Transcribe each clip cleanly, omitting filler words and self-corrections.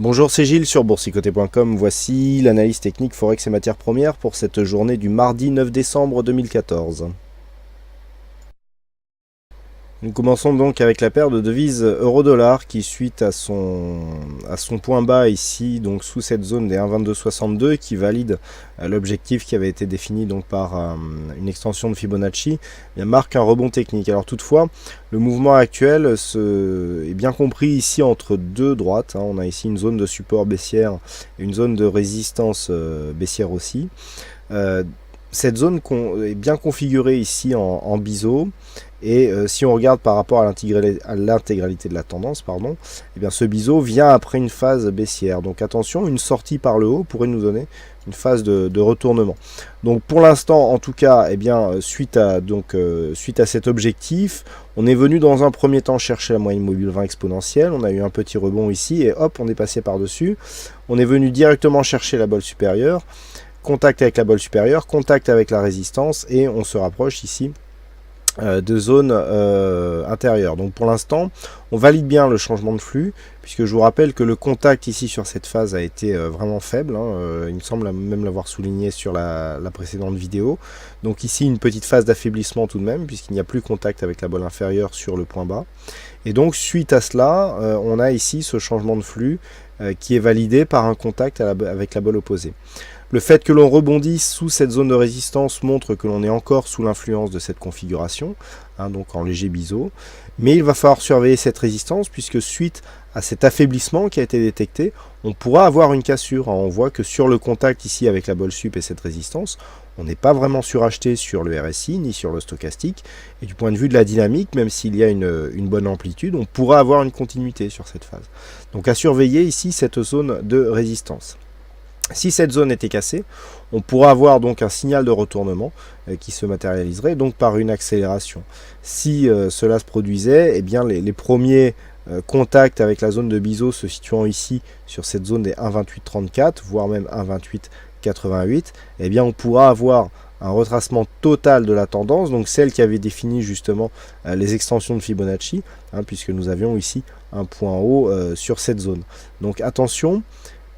Bonjour, c'est Gilles sur boursicoté.com. Voici l'analyse technique Forex et matières premières pour cette journée du mardi 9 décembre 2014. Nous commençons donc avec la paire de devises euro-dollar qui, suite à son point bas ici, donc sous cette zone des 1,2262, qui valide l'objectif qui avait été défini donc par une extension de Fibonacci, marque un rebond technique. Alors toutefois, le mouvement actuel est bien compris ici entre deux droites. On a ici une zone de support baissière et une zone de résistance baissière aussi. Cette zone est bien configurée ici en biseau. Et si on regarde par rapport à l'intégralité de la tendance, eh bien ce biseau vient après une phase baissière. Donc attention, une sortie par le haut pourrait nous donner une phase de retournement. Donc pour l'instant, en tout cas, eh bien, suite à cet objectif, on est venu dans un premier temps chercher la moyenne mobile 20 exponentielle. On a eu un petit rebond ici et hop, on est passé par-dessus. On est venu directement chercher la bolle supérieure. Contact avec la bolle supérieure, contact avec la résistance et on se rapproche ici de zone intérieure. Donc pour l'instant, on valide bien le changement de flux, puisque je vous rappelle que le contact ici sur cette phase a été vraiment faible. Il me semble même l'avoir souligné sur la précédente vidéo. Donc ici, une petite phase d'affaiblissement tout de même, puisqu'il n'y a plus contact avec la bolle inférieure sur le point bas. Et donc suite à cela, on a ici ce changement de flux qui est validé par un contact avec la bolle opposée. Le fait que l'on rebondisse sous cette zone de résistance montre que l'on est encore sous l'influence de cette configuration, donc en léger biseau. Mais il va falloir surveiller cette résistance, puisque suite à cet affaiblissement qui a été détecté, on pourra avoir une cassure. On voit que sur le contact ici avec la bolle sup et cette résistance, on n'est pas vraiment suracheté sur le RSI ni sur le stochastique. Et du point de vue de la dynamique, même s'il y a une bonne amplitude, on pourra avoir une continuité sur cette phase. Donc à surveiller ici cette zone de résistance. Si cette zone était cassée, on pourra avoir donc un signal de retournement qui se matérialiserait donc par une accélération. Si cela se produisait, eh bien les premiers contacts avec la zone de biseau se situant ici sur cette zone des 1,2834, voire même 1,2888, eh bien on pourra avoir un retracement total de la tendance, donc celle qui avait défini justement les extensions de Fibonacci, puisque nous avions ici un point haut sur cette zone. Donc attention,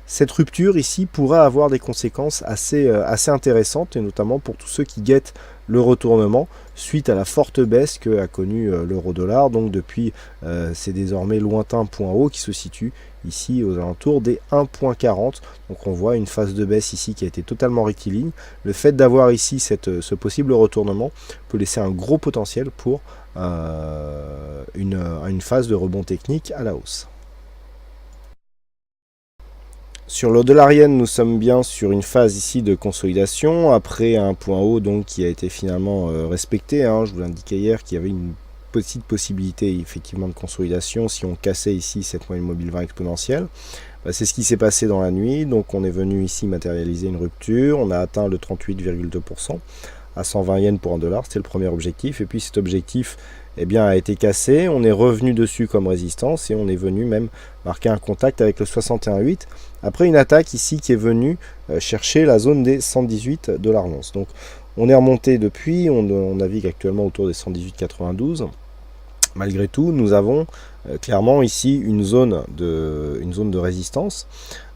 cette rupture ici pourrait avoir des conséquences assez intéressantes, et notamment pour tous ceux qui guettent le retournement suite à la forte baisse que a connue l'euro-dollar, donc depuis ces désormais lointains points hauts qui se situent ici aux alentours des 1,40. Donc on voit une phase de baisse ici qui a été totalement rectiligne. Le fait d'avoir ici ce possible retournement peut laisser un gros potentiel pour une phase de rebond technique à la hausse. Sur le dollarienne, nous sommes bien sur une phase ici de consolidation, après un point haut donc qui a été finalement respecté. Je vous l'indiquais hier qu'il y avait une petite possibilité effectivement de consolidation si on cassait ici cette moyenne mobile 20 exponentielle. C'est ce qui s'est passé dans la nuit, donc on est venu ici matérialiser une rupture, on a atteint le 38,2% à 120 yens pour un dollar, c'était le premier objectif, et puis cet objectif a été cassé, on est revenu dessus comme résistance et on est venu même marquer un contact avec le 61,8 après une attaque ici qui est venue chercher la zone des 118 $ l'once. Donc on est remonté depuis, on navigue actuellement autour des 118,92. Malgré tout, nous avons clairement ici une zone de résistance.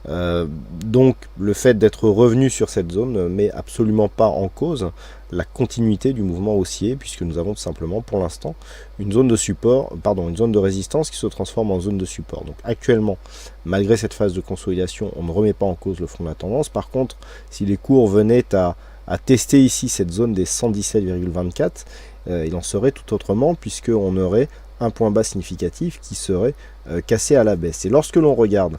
Donc le fait d'être revenu sur cette zone ne met absolument pas en cause la continuité du mouvement haussier, puisque nous avons tout simplement pour l'instant une zone de résistance qui se transforme en zone de support. Donc actuellement, malgré cette phase de consolidation, on ne remet pas en cause le fond de la tendance. Par contre, si les cours venaient à tester ici cette zone des 117,24, il en serait tout autrement, puisqu'on aurait un point bas significatif qui serait cassé à la baisse. Et lorsque l'on regarde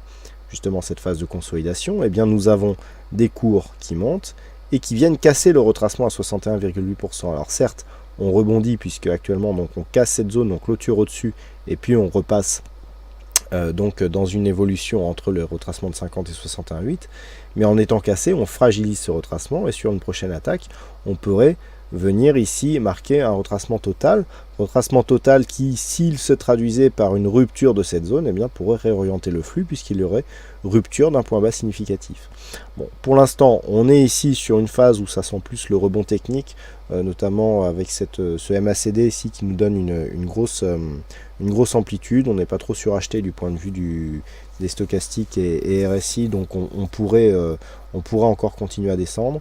justement cette phase de consolidation, eh bien nous avons des cours qui montent et qui viennent casser le retracement à 61,8%. Alors certes, on rebondit puisque actuellement donc on casse cette zone, on clôture au-dessus et puis on repasse donc dans une évolution entre le retracement de 50 et 61,8, mais en étant cassé, on fragilise ce retracement et sur une prochaine attaque, on pourrait venir ici marquer un retracement total qui, s'il se traduisait par une rupture de cette zone, eh bien, pourrait réorienter le flux puisqu'il y aurait rupture d'un point bas significatif. Bon, pour l'instant, on est ici sur une phase où ça sent plus le rebond technique, notamment avec ce MACD ici qui nous donne une une grosse amplitude, on n'est pas trop suracheté du point de vue des stochastiques et RSI, donc on pourrait encore continuer à descendre.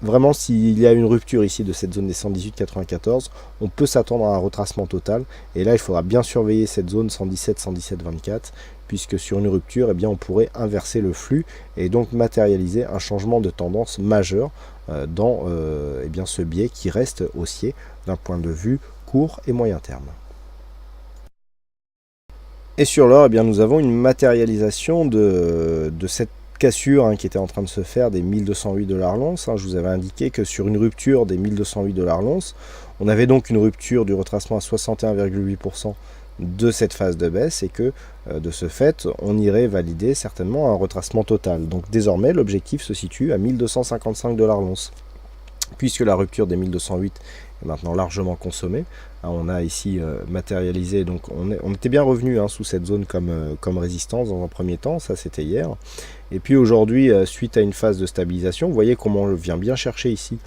Vraiment, s'il y a une rupture ici de cette zone des 118,94, on peut s'attendre à un retracement total. Et là, il faudra bien surveiller cette zone 117,24, puisque sur une rupture, eh bien, on pourrait inverser le flux et donc matérialiser un changement de tendance majeur dans eh bien, ce biais qui reste haussier d'un point de vue court et moyen terme. Et sur l'or, eh bien, nous avons une matérialisation de cette cassure qui était en train de se faire des 1208 $ l'once. Je vous avais indiqué que sur une rupture des 1208 $ l'once, on avait donc une rupture du retracement à 61,8% de cette phase de baisse et que de ce fait, on irait valider certainement un retracement total. Donc désormais, l'objectif se situe à 1255 $ l'once. Puisque la rupture des 1208 est maintenant largement consommée, on a ici matérialisé, donc on était bien revenu sous cette zone comme résistance dans un premier temps, ça c'était hier. Et puis aujourd'hui, suite à une phase de stabilisation, vous voyez comment on vient bien chercher ici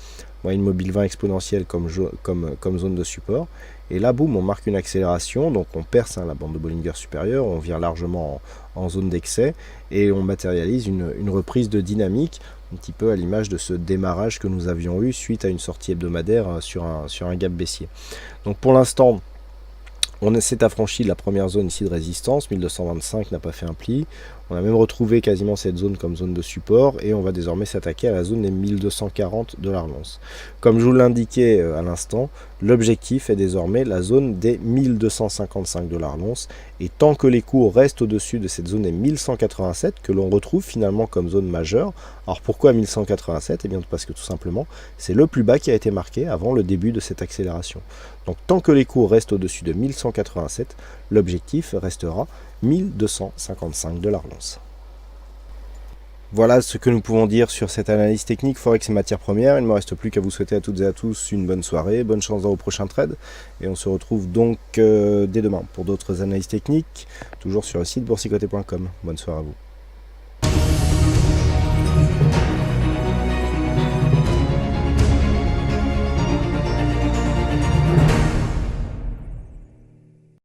moyenne mobile 20 exponentielle comme zone de support. Et là, boum, on marque une accélération, donc on perce la bande de Bollinger supérieure, on vient largement en zone d'excès et on matérialise une reprise de dynamique, un petit peu à l'image de ce démarrage que nous avions eu suite à une sortie hebdomadaire sur un gap baissier. Donc pour l'instant, on s'est affranchi de la première zone ici de résistance, 1225 n'a pas fait un pli. On a même retrouvé quasiment cette zone comme zone de support et on va désormais s'attaquer à la zone des 1240 $ l'once. Comme je vous l'indiquais à l'instant, l'objectif est désormais la zone des 1255 $ l'once. Et tant que les cours restent au-dessus de cette zone des 1187, que l'on retrouve finalement comme zone majeure. Alors pourquoi 1187 ? Eh bien parce que tout simplement, c'est le plus bas qui a été marqué avant le début de cette accélération. Donc tant que les cours restent au-dessus de 1187, l'objectif restera 1255 $ l'once. Voilà ce que nous pouvons dire sur cette analyse technique Forex et matières premières. Il ne me reste plus qu'à vous souhaiter à toutes et à tous une bonne soirée, bonne chance dans vos prochains trades. Et on se retrouve donc dès demain pour d'autres analyses techniques, toujours sur le site boursicoté.com. Bonne soirée à vous.